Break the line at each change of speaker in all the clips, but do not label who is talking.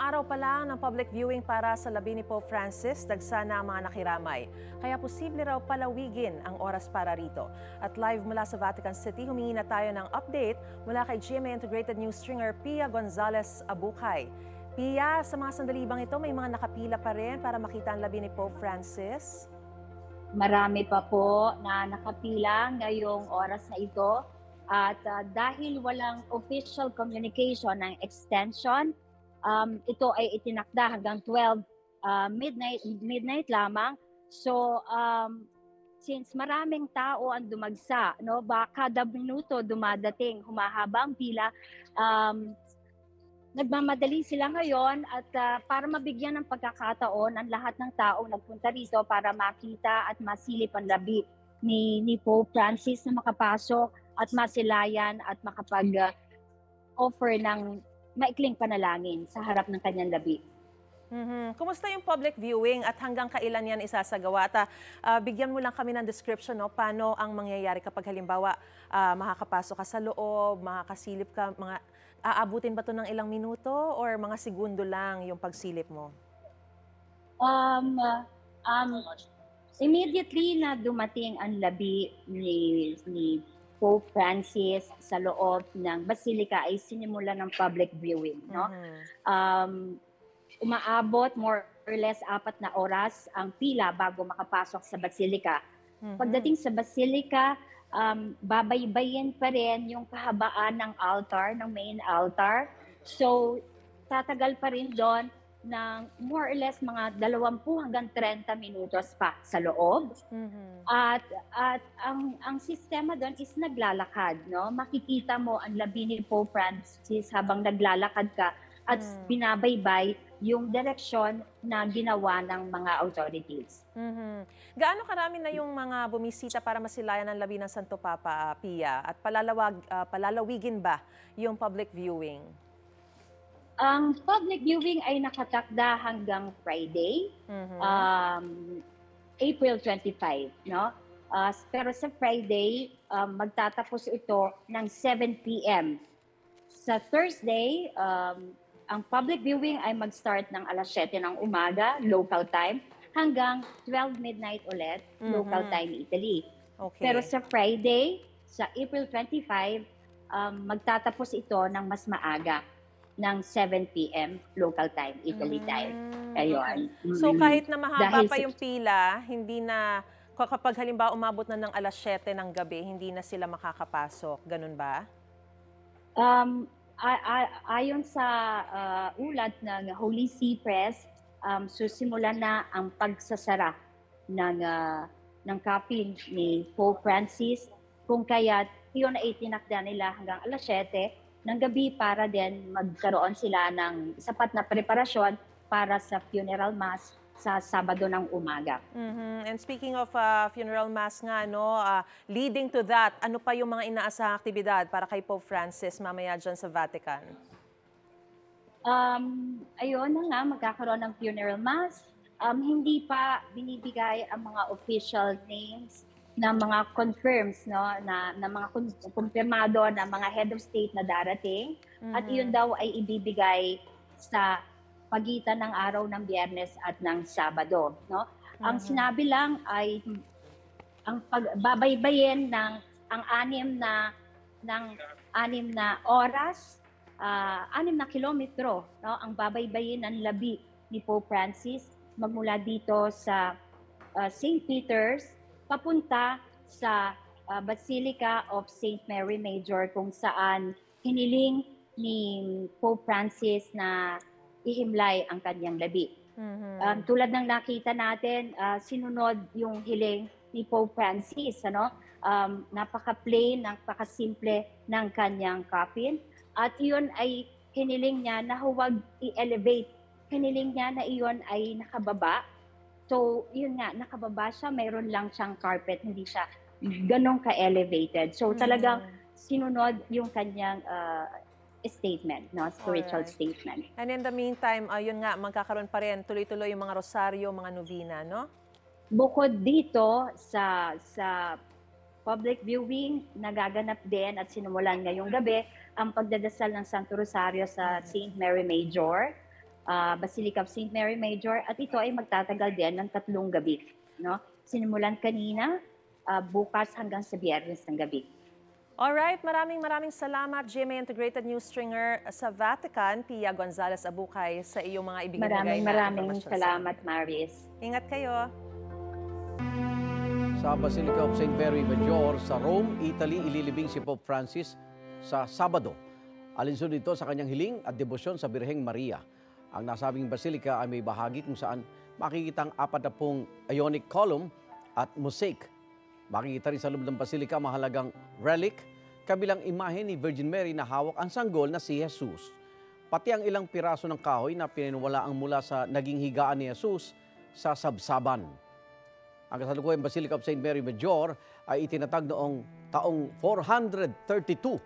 araw pa lang ng public viewing para sa labi ni Pope Francis, dagsa na ang mga nakiramay. Kaya posible raw palawigin ang oras para rito. At live mula sa Vatican City, humingi na tayo ng update mula kay GMA Integrated News stringer Pia Gonzalez Abucay. Pia, sa mga sandali bang ito, may mga nakapila pa rin para makita ang labi ni Pope Francis?
Marami pa po na nakapila ngayong oras na ito. At dahil walang official communication ng extension, ito ay itinakda hanggang 12 midnight lamang. So since maraming tao ang dumagsa, no, kada minuto dumadating, humahaba ang pila, nagmamadali sila ngayon at para mabigyan ng pagkakataon ang lahat ng taong nagpunta rito para makita at masilip ang labi ni Pope Francis na makapasok at masilayan at makapag-offer ng maikling panalangin sa harap ng kanyang labi.
Kumusta yung public viewing at hanggang kailan yan isasagawa? At bigyan mo lang kami ng description, no? Paano ang mangyayari kapag halimbawa makakapasok ka sa loob, makakasilip ka, aabutin ba ito ng ilang minuto or mga segundo lang yung pagsilip mo?
Immediately na dumating ang labi ni Pope Francis sa loob ng Basilica ay sinimula ng public viewing, no? Umaabot more or less 4 na oras ang pila bago makapasok sa Basilica. Pagdating sa Basilica, babaybayin pa rin yung kahabaan ng altar, ng main altar. So, tatagal pa rin doon ng more or less mga 20 hanggang 30 minutos pa sa loob. At ang sistema doon is naglalakad, no? Makikita mo ang labi ni Pope Francis habang naglalakad ka at binabaybay yung direksyon na ginawa ng mga authorities.
Gaano karami na yung mga bumisita para masilayan ang labi ng Santo Papa, Pia? At palalawigin ba yung public viewing?
Ang public viewing ay nakatakda hanggang Friday, April 25, no? Pero sa Friday, magtatapos ito ng 7 p.m. Sa Thursday, ang public viewing ay mag-start ng alas 7 ng umaga, local time, hanggang 12 midnight ulit, local time Italy.
Okay.
Pero sa Friday, sa April 25, magtatapos ito ng mas maaga, ng 7 p.m. local time, Italy time. Ayun.
So kahit na mahaba
Dahil
pa yung pila, hindi na, kapag halimbawa umabot na ng alas 7 ng gabi, hindi na sila makakapasok. Ganun ba?
Ayon sa ulat ng Holy See Press, susimulan na ang pagsasara ng coffin ni Pope Francis, kung kaya't iyon ay tinakda nila hanggang alas 7 ng gabi para din magkaroon sila ng sapat na preparasyon para sa funeral mass sa Sabado ng umaga.
And speaking of funeral mass nga, no, leading to that, ano pa yung mga inaasahang aktibidad para kay Pope Francis mamaya dyan sa Vatican?
Ayun na nga, magkakaroon ng funeral mass. Hindi pa binibigay ang mga official names ng mga confirms, no, na mga kumpirmado na mga head of state na darating. At iyon daw ay ibibigay sa pagitan ng araw ng Biyernes at ng Sabado, no? Ang sinabi lang ay ang pagbabaybayin ng ang 6 na oras, 6 na kilometro, no, ang babaybayin ng labi ni Pope Francis magmula dito sa St. Peter's papunta sa Basilica of St. Mary Major, kung saan hiniling ni Pope Francis na ihimlay ang kanyang labi. Tulad ng nakita natin, sinunod yung hiling ni Pope Francis, ano? Napaka-plain, napaka-simple ng kanyang coffin. At iyon ay hiniling niya na huwag i-elevate. Hiniling niya na iyon ay nakababa. So, yun nga, nakababa siya, mayroon lang siyang carpet, hindi siya ganong ka-elevated. So, talagang sinunod yung kanyang statement, no? Spiritual statement.
And in the meantime, yun nga, magkakaroon pa rin tuloy-tuloy yung mga rosaryo, mga novena, no?
Bukod dito sa public viewing, nagaganap din at sinumulan ngayong gabi ang pagdadasal ng Santo Rosario sa St. Mary Major. Basilica of St. Mary Major, at ito ay magtatagal din ng 3 gabi. No? Sinimulan kanina, bukas hanggang sa Biyernes ng gabi.
Alright, maraming salamat, GMA Integrated News Stringer sa Vatican, Pia Gonzalez Abukay, sa iyong mga ibigay
Maraming salamat, Maris.
Ingat kayo.
Sa Basilica of St. Mary Major sa Rome, Italy, ililibing si Pope Francis sa Sabado. Alinsunod ito sa kanyang hiling at debosyon sa Birheng Maria. Ang nasabing basilika ay may bahagi kung saan makikita ang 40 Ionic column at mosaic. Makikita rin sa loob ng basilika mahalagang relic, kabilang imahe ni Virgin Mary na hawak ang sanggol na si Jesus. Pati ang ilang piraso ng kahoy na pininiwalaang mula sa naging higaan ni Jesus sa sabsaban. Ang kasalukuyang Basilica of St. Mary Major ay itinatag noong taong 432.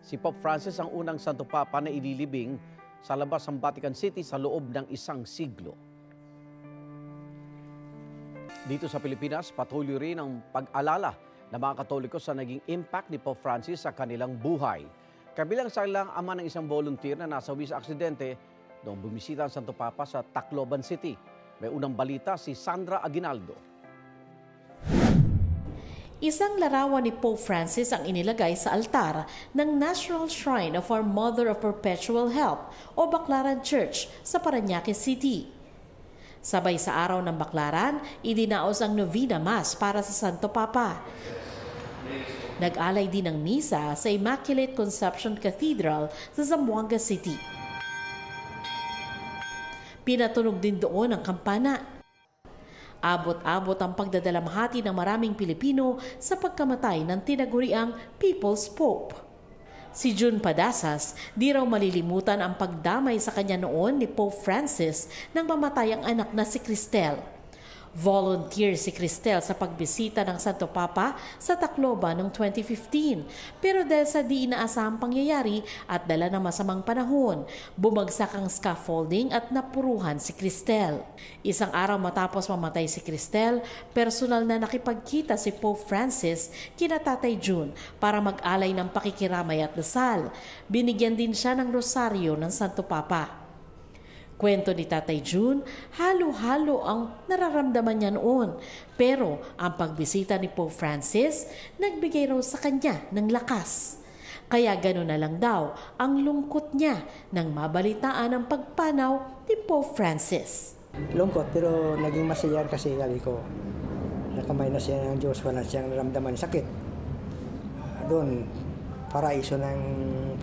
Si Pope Francis ang unang Santo Papa na ililibing sa labas ng Vatican City sa loob ng 1 siglo. Dito sa Pilipinas, patuloy rin ang pag-alala ng mga Katoliko sa naging impact ni Pope Francis sa kanilang buhay. Kabilang sa ilang ama ng isang volunteer na nasawi sa aksidente noong bumisita ang Santo Papa sa Tacloban City. May unang balita si Sandra Aguinaldo.
Isang larawan ni Pope Francis ang inilagay sa altar ng National Shrine of Our Mother of Perpetual Help o Baclaran Church sa Parañaque City. Sabay sa araw ng Baclaran, idinaos ang Novena Mass para sa Santo Papa. Nag-alay din ng misa sa Immaculate Conception Cathedral sa Zamboanga City. Pinatunog din doon ang kampana. Abot-abot ang pagdadalamhati ng maraming Pilipino sa pagkamatay ng tinaguriang People's Pope. Si June Padasas, di raw malilimutan ang pagdamay sa kanya noon ni Pope Francis nang mamatay ang anak na si Cristel. Volunteer si Cristel sa pagbisita ng Santo Papa sa Tacloban noong 2015. Pero dahil sa di inaasahang pangyayari at dala ng masamang panahon, bumagsak ang scaffolding at napuruhan si Cristel. Isang araw matapos mamatay si Cristel, personal na nakipagkita si Pope Francis kina Tatay June para mag-alay ng pakikiramay at dasal. Binigyan din siya ng rosaryo ng Santo Papa. Kwento ni Tatay June, halo-halo ang nararamdaman niya noon. Pero ang pagbisita ni Pope Francis, nagbigay raw sa kanya ng lakas. Kaya gano'n na lang daw ang lungkot niya nang mabalitaan ang pagpanaw ni Pope Francis.
Lungkot pero naging masaya kasi sabi ko, nakamay na siya ng Diyos, wala siyang naramdaman sakit. Doon, paraiso ng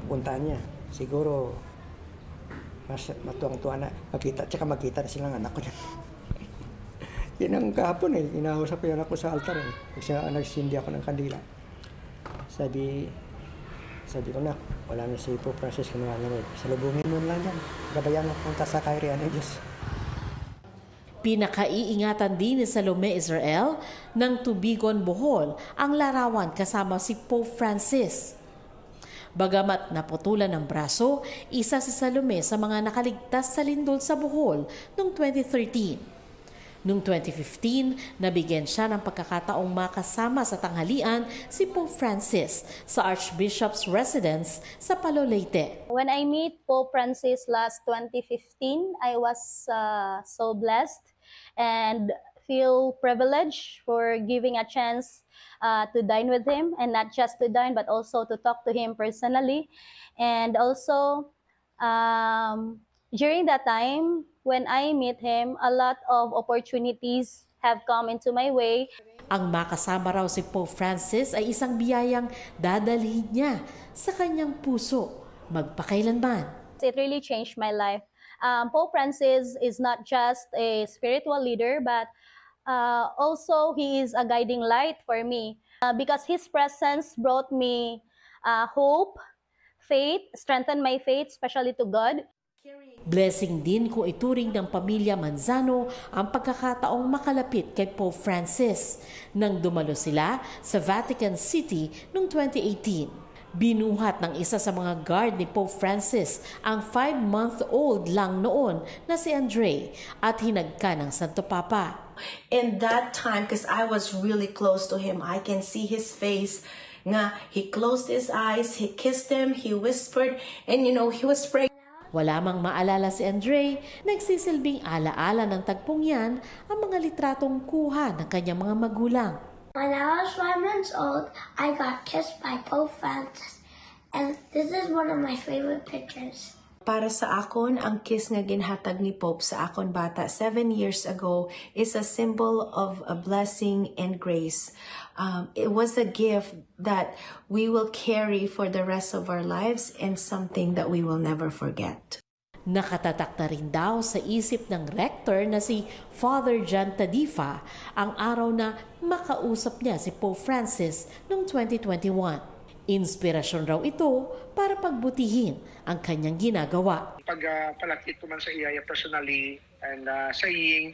puntaan niya. Siguro, mas matuwang-tuwa na makita na silang anak ko dyan. Yan ang kahapon inausap ko yung anak ko sa altar Kasi nagsindi ako ng kandila. Sabi ko na, wala na si Pope Francis kung nangangaroy. Salubungin mo lang dyan. Gabayan mo punta sa kahirian ng Diyos.
Pinakaiingatan din ni Salome Israel ng Tubigon, Bohol ang larawan kasama si Pope Francis. Bagamat naputulan ng braso, isa si Salome sa mga nakaligtas sa lindol sa Bohol noong 2013. Noong 2015, nabigyan siya ng pagkakataong makasama sa tanghalian si Pope Francis sa Archbishop's residence sa Palo Leyte.
When I meet Pope Francis last 2015, I was so blessed and feel privileged for giving a chance to dine with him, and not just to dine but also to talk to him personally. And also during that time when I meet him, a lot of opportunities have come into my way.
Ang makasama raw si Pope Francis ay isang biyayang dadalhin niya sa kanyang puso magpakailanman.
It really changed my life. Pope Francis is not just a spiritual leader, but also he is a guiding light for me because his presence brought me hope, faith, strengthened my faith, especially to God.
Blessing din kung ituring ng pamilya Manzano ang pagkakataong makalapit kay Pope Francis nang dumalo sila sa Vatican City noong 2018. Binuhat ng isa sa mga guard ni Pope Francis ang 5-month-old lang noon na si Andre at hinagka ng Santo Papa.
In that time, because I was really close to him, I can see his face. Nga, he closed his eyes, he kissed him, he whispered, and he was praying.
Wala mang maalala si Andre, nagsisilbing alaala ng tagpong yan ang mga litratong kuha ng kanyang mga magulang.
When I was 5 months old, I got kissed by Pope Francis. And this is one of my favorite pictures.
Para sa akon, ang kiss nga ginhatag ni Pope sa akon bata 7 years ago is a symbol of a blessing and grace. It was a gift that we will carry for the rest of our lives and something that we will never forget.
Nakatatak na rin daw sa isip ng rector na si Father John Tadifa ang araw na makausap niya si Pope Francis noong 2021. Inspirasyon raw ito para pagbutihin ang kanyang ginagawa.
Pagpalakit ko man sa iya personally and saying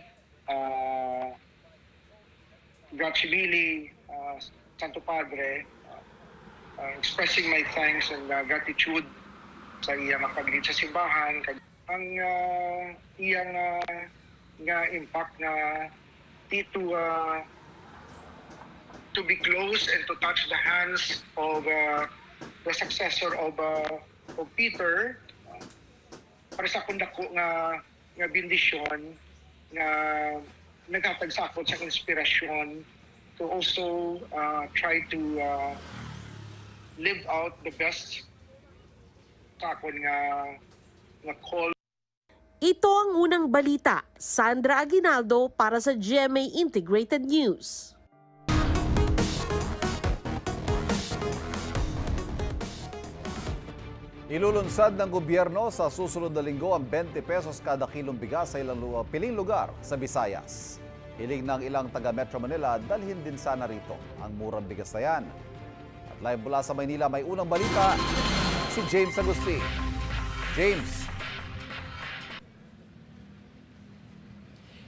Grazie mille, Santo Padre, expressing my thanks and gratitude sa iya mapaglit sa simbahan. Ang iyang nga impact na dito to be close and to touch the hands of the successor of Peter, para sa kundako nga bendisyon nga nagkatagsakot sa inspirasyon to also try to live out the best sakon nga call.
Ito ang unang balita. Sandra Aguinaldo para sa GMA Integrated News.
Ilulunsad ng gobyerno sa susunod na linggo ang 20 pesos kada kilong bigas sa ilang piling lugar sa Visayas. Hiling ng ilang taga Metro Manila, dalhin din sana rito ang murang bigas na yan. At live mula sa Maynila, may unang balita, si James Agustin. James.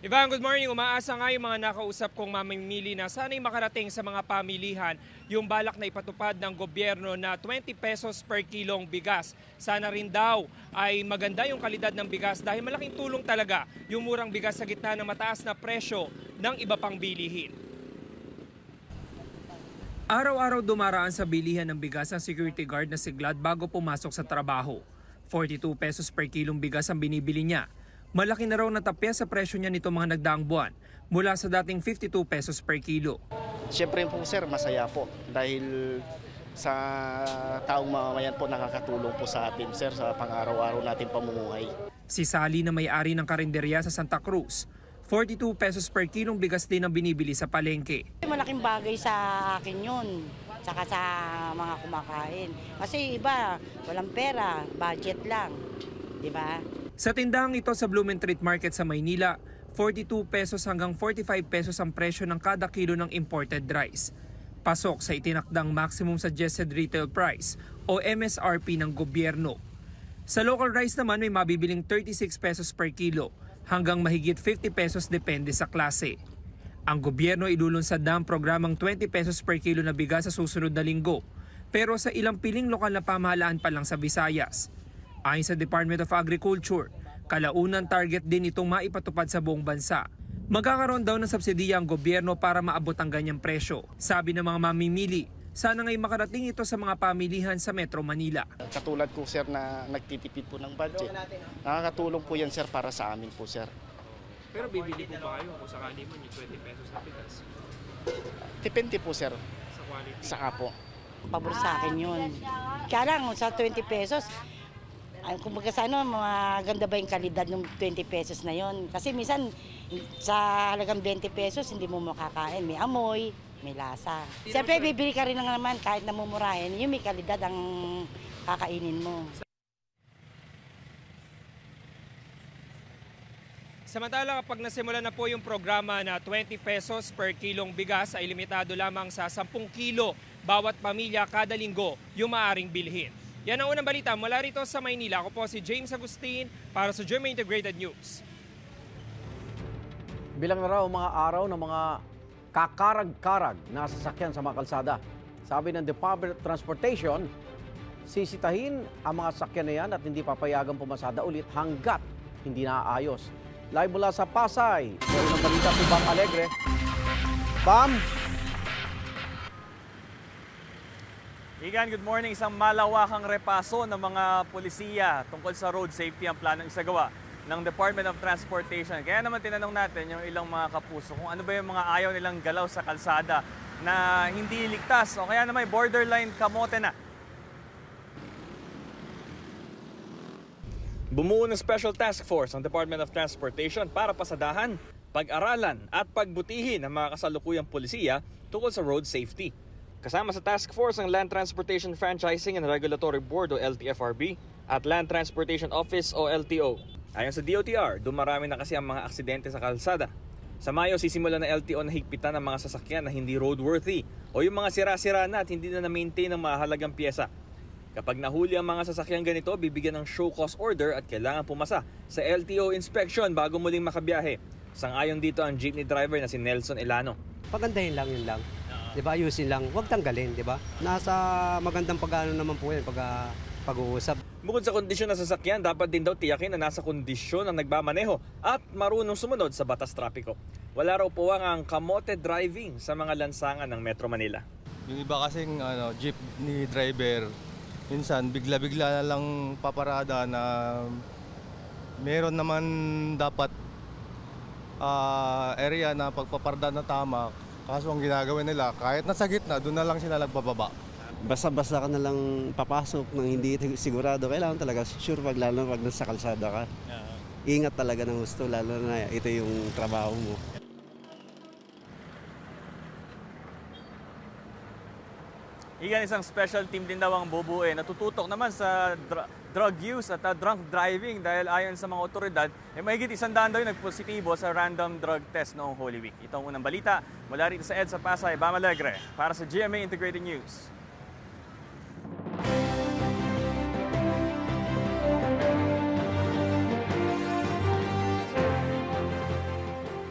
Ivan, good morning. Umaasa nga yung mga nakausap kong mamimili na sana'y makarating sa mga pamilihan yung balak na ipatupad ng gobyerno na 20 pesos per kilong bigas. Sana rin daw ay maganda yung kalidad ng bigas dahil malaking tulong talaga yung murang bigas sa gitna ng mataas na presyo ng iba pang bilihin. Araw-araw dumaraan sa bilihan ng bigas ang security guard na si Glad bago pumasok sa trabaho. 42 pesos per kilong bigas ang binibili niya. Malaki na raw natapya sa presyo niya nito mga nagdaang buwan mula sa dating 52 pesos per kilo.
Siyempre po sir, masaya po dahil sa taong mamamayan po nakakatulong po sa atin sir sa pang-araw-araw natin pamumuhay.
Si Sally na may-ari ng karinderya sa Santa Cruz, 42 pesos per kilong bigas din ang binibili sa palengke.
Malaking bagay sa akin yun, saka sa mga kumakain. Kasi iba, walang pera, budget lang, di ba?
Sa tindahang ito sa Blumentritt Market sa Maynila, 42 pesos hanggang 45 pesos ang presyo ng kada kilo ng imported rice. Pasok sa itinakdang maximum suggested retail price o MSRP ng gobyerno. Sa local rice naman may mabibiling 36 pesos per kilo hanggang mahigit 50 pesos depende sa klase. Ang gobyerno ilulunsad na ang programang 20 pesos per kilo na bigas sa susunod na linggo, pero sa ilang piling lokal na pamahalaan pa lang sa Visayas. Ayon sa Department of Agriculture, kalaunan target din itong maipatupad sa buong bansa. Magkakaroon daw ng subsidiya ang gobyerno para maabot ang ganyang presyo. Sabi ng mga mamimili, sana nga'y makarating ito sa mga pamilihan sa Metro Manila.
Katulad ko sir na nagtitipid po ng budget, nakakatulong po yan sir para sa amin po sir.
Pero bibili po ba kayo kung sakali man yung 20 pesos na bigas?
Depende po sir,
Sa quality?
saka po.
Pabor sa akin yun. Kaya lang, sa 20 pesos, kumbaga sa maganda ba yung kalidad ng 20 pesos na yon? Kasi minsan sa halagang 20 pesos hindi mo makakain. May amoy, may lasa. Siyempre bibili ka rin naman kahit namumurahin, yung may kalidad ang kakainin mo.
Samantala kapag nasimula na po yung programa na 20 pesos per kilong bigas ay limitado lamang sa 10 kilo bawat pamilya kada linggo yung maaaring bilhin. Yan ang unang balita mula rito sa Maynila. Ako po si James Agustin para sa GMA Integrated News.
Bilang na raw mga araw ng mga kakarag-karag na sasakyan sa mga kalsada. Sabi ng Department of Transportation, sisitahin ang mga sasakyan na yan at hindi papayagang pumasada ulit hanggat hindi naaayos. Live mula sa Pasay, may unang balita si Bam Alegre. Bam!
Igan, good morning. Isang malawakang repaso ng mga polisiya tungkol sa road safety ang planong isagawa ng Department of Transportation. Kaya naman tinanong natin yung ilang mga kapuso kung ano ba yung mga ayaw nilang galaw sa kalsada na hindi ligtas o kaya naman borderline kamote na. Bumuo ng Special Task Force ang Department of Transportation para pasadahan, pag-aralan at pagbutihin ang mga kasalukuyang polisiya tungkol sa road safety. Kasama sa task force ang Land Transportation Franchising and Regulatory Board o LTFRB at Land Transportation Office o LTO. Ayon sa DOTR, dumarami na kasi ang mga aksidente sa kalsada. Sa Mayo, sisimula na LTO na higpitan ang mga sasakyan na hindi roadworthy o yung mga sira-sira na at hindi na na-maintain ng mahalagang pyesa. Kapag nahuli ang mga sasakyang ganito, bibigyan ng show cause order at kailangan pumasa sa LTO inspection bago muling makabiyahe. Sang-ayon dito ang jeepney driver na si Nelson Elano.
Pagandahin lang yun lang. Diba, ayusin lang, huwag tanggalin, diba? Nasa magandang pag-ano naman po yan pag-uusap.
Bukod sa kondisyon ng sasakyan, dapat din daw tiyakin na nasa kondisyon ang nagmamaneho at marunong sumunod sa batas trapiko. Wala raw po ang kamote driving sa mga lansangan ng Metro Manila.
Yung iba kasing jeepney driver, minsan bigla-bigla na lang paparada na meron naman dapat area na pagpaparada na tama. Kaso ang ginagawa nila, kahit nasa gitna, doon na lang sila nagbababa.
Basta-basta ka na lang papasok nang hindi sigurado. Kailangan talaga sure lalo pag nasa kalsada ka. Ingat talaga ng gusto, lalo na ito yung trabaho mo.
Iyan, isang special team din daw ang bubuin. Natututok naman sa drug use at drunk driving dahil ayon sa mga otoridad, mahigit 100 daw yung nagpositibo sa random drug test noong Holy Week. Ito ang unang balita mula rito sa EDSA Pasay, Bam Alegre para sa GMA Integrated News.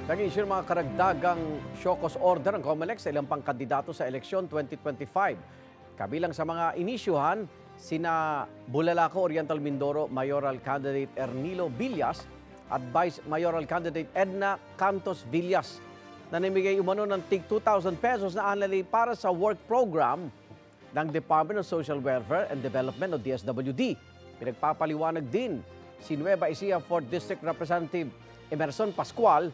Nag-issue mga karagdagang show cause order ang COMELEC sa ilang pangkandidato sa eleksyon 2025. Kabilang sa mga inisyuhan, sina Bulalako Oriental Mindoro Mayoral Candidate Ernilo Villas at Vice Mayoral Candidate Edna Cantos Villas na namigay umano ng tig 2,000 pesos na annually para sa work program ng Department of Social Welfare and Development o DSWD. Pinagpapaliwanag din si Nueva Ecija 4th District Representative Emerson Pascual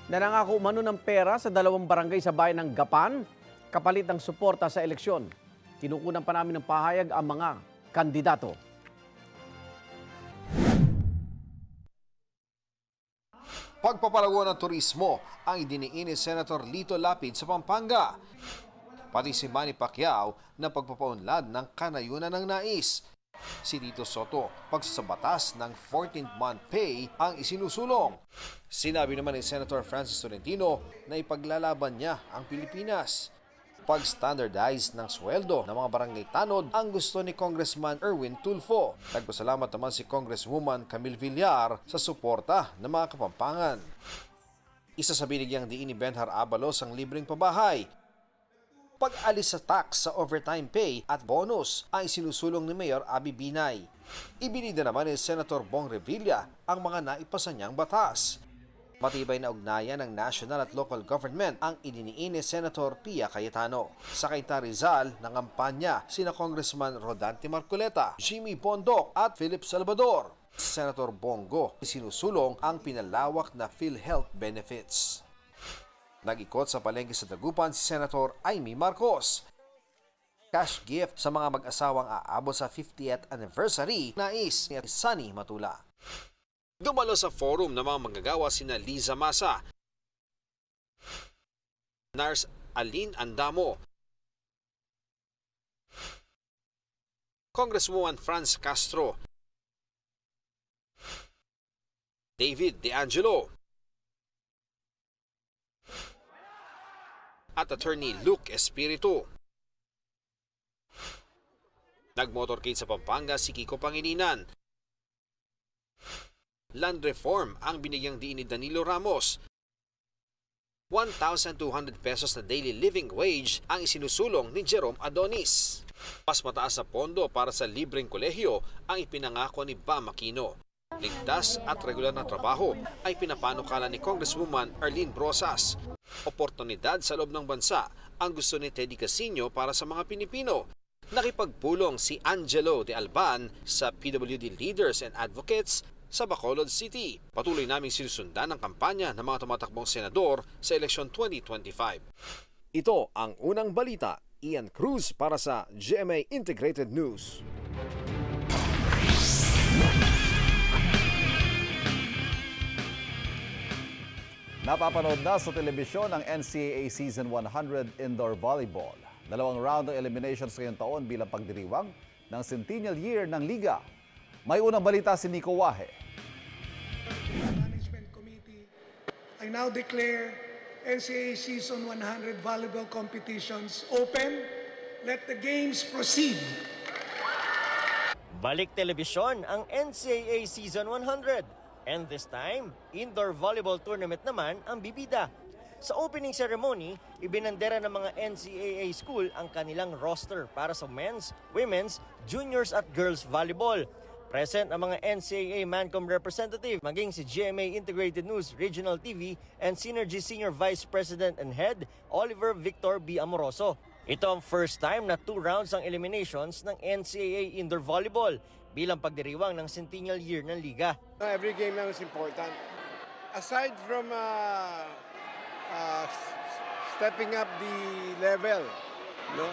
na nangako umano ng pera sa 2 barangay sa bayan ng Gapan kapalit ng suporta sa eleksyon. Kinukunan pa namin ng pahayag ang mga kandidato.
Pagpapalago ng turismo ang idiniin ni Senator Lito Lapid sa Pampanga. Pati si Manny Pacquiao na pagpapaunlad ng kanayunan ng nais. Si Tito Soto, pagsasabatas ng 14th month pay ang isinusulong. Sinabi naman ni Senator Francis Tolentino na ipaglalaban niya ang Pilipinas. Pag-standardize ng sweldo ng mga barangay tanod ang gusto ni Congressman Erwin Tulfo. Nagpasalamat naman si Congresswoman Camille Villar sa suporta ng mga Kapampangan. Isa sa binigyang diin ni Benhar Abalos ang libreng pabahay. Pag-alis sa tax sa overtime pay at bonus ay sinusulong ni Mayor Abby Binay. Ibinida naman ni Senator Bong Revilla ang mga naipasa niyang batas. Matibay na ugnayan ng national at local government ang idiniin ni Senator Pia Cayetano. Sa Cainta Rizal, nangampanya sina Congressman Rodante Marcoleta, Jimmy Bondok at Philip Salvador. Senator Bongo sinusulong ang pinalawak na PhilHealth benefits. Nag-ikot sa palengke sa Dagupan si Senator Amy Marcos. Cash gift sa mga mag-asawang aabot sa 50th anniversary nais ni Sunny Matula. Dumalo sa forum ng mga manggagawa sina Liza Masa, Nars Aline Andamo, Congresswoman Franz Castro, David De Angelo, at Attorney Luke Espiritu. Nag-motorcade sa Pampanga si Kiko Pangilinan. Land reform ang binigyang diin ni Danilo Ramos. 1,200 pesos na daily living wage ang isinusulong ni Jerome Adonis. Mas mataas na pondo para sa libreng kolehiyo ang ipinangako ni Bam Aquino. Ligtas at regular na trabaho ay pinapanukala ni Congresswoman Arlene Brosas. Oportunidad sa loob ng bansa ang gusto ni Teddy Casino para sa mga Pilipino. nakipagpulong si Angelo de Alban sa PWD Leaders and Advocates sa Bacolod City. Patuloy naming sinusundan ang kampanya ng mga tumatakbong senador sa eleksyon 2025. Ito ang unang balita. Ian Cruz para sa GMA Integrated News.
Napapanood na sa telebisyon ang NCAA Season 100 Indoor Volleyball. 2 round ng eliminations ngayong taon bilang pagdiriwang ng centennial year ng Liga. May unang balita si Nico Wahe.
Management Committee, I now declare NCAA Season 100 Volleyball competitions open. Let the games proceed.
Balik telebisyon ang NCAA Season 100. And this time, indoor volleyball tournament naman ang bibida. Sa opening ceremony, ibinandera ng mga NCAA school ang kanilang roster para sa men's, women's, juniors at girls volleyball. Present ang mga NCAA Mancom representative, maging si GMA Integrated News Regional TV and Synergy Senior Vice President and Head, Oliver Victor B. Amoroso. Ito ang first time na 2 rounds ang eliminations ng NCAA Indoor Volleyball bilang pagdiriwang ng centennial year ng Liga.
Every game now is important. Aside from stepping up the level, no?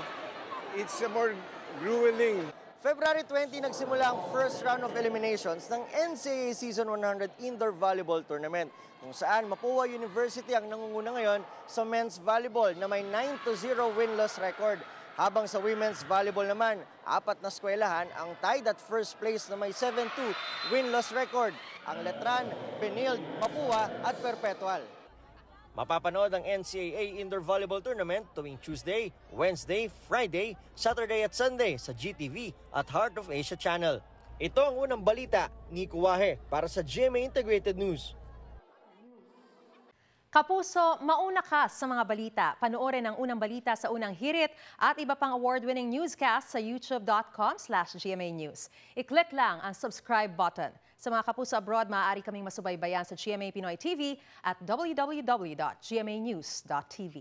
It's more grueling.
February 20 nagsimula ang first round of eliminations ng NCAA Season 100 Indoor Volleyball Tournament, kung saan Mapua University ang nangunguna ngayon sa men's volleyball na may 9-0 win-loss record. Habang sa women's volleyball naman, 4 na eskwelahan ang tied at first place na may 7-2 win-loss record. Ang Letran, Benilde, Mapua at Perpetual. Mapapanood ang NCAA Indoor Volleyball Tournament tuwing Tuesday, Wednesday, Friday, Saturday at Sunday sa GTV at Heart of Asia Channel. Ito ang unang balita, Nico Wahe para sa GMA Integrated News.
Kapuso, mauna ka sa mga balita. Panoorin ang unang balita sa unang hirit at iba pang award-winning newscast sa youtube.com/GMA News. I-click lang ang subscribe button. Sa mga kapuso abroad, maaari kaming masubaybayan sa GMA Pinoy TV at www.gmanews.tv.